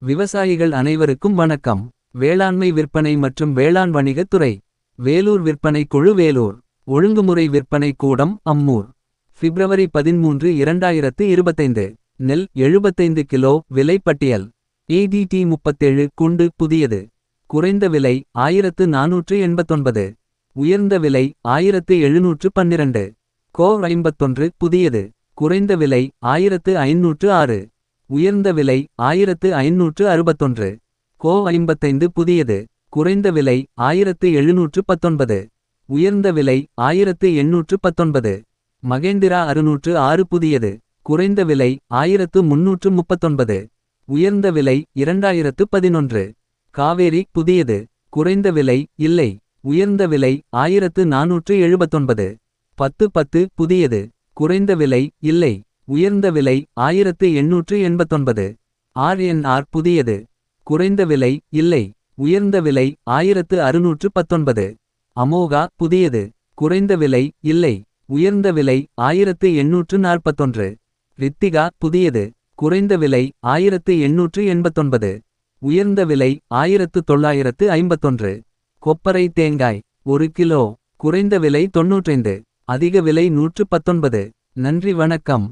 விவசாயிகள் அனைவருக்கும் வணக்கம். வேளாண்மை விற்பனை மற்றும் வேளாண் வணிகத் துறை. வேலூர் விற்பனை குழு வேலூர். ஒழுங்குமுறை விற்பனை கூடம் அம்மூர். பிப்ரவரி 13 2025. நெல் 75 கிலோ விலை பட்டியல். ADT 37 குண்டு புதியது. குறைந்த விலை 1489. உயர்ந்த விலை 1712. கோ 51 புதியது. குறைந்த விலை 1506. உயர்ந்த விலை 1561. கோ 55 புதியது. குறைந்த விலை 1719. உயர்ந்த விலை 1819. மகேந்திரா 606 புதியது. குறைந்த விலை 1339. உயர்ந்த விலை 2011. காவேரி புதியது. குறைந்த விலை இல்லை. உயர்ந்த விலை 1479. 10 புதியது. குறைந்த விலை இல்லை. உயர்ந்த விலை 1889. RNR புதியது. குறைந்த விலை இல்லை. உயர்ந்த விலை 1619. அமோகா புதியது. குறைந்த விலை இல்லை. உயர்ந்த விலை 1841. ரித்திகா புதியது. குறைந்த விலை 1889. உயர்ந்த விலை 1951. கொப்பரை தேங்காய் 1 கிலோ. குறைந்த விலை 95. அதிக விலை 119. நன்றி வணக்கம்.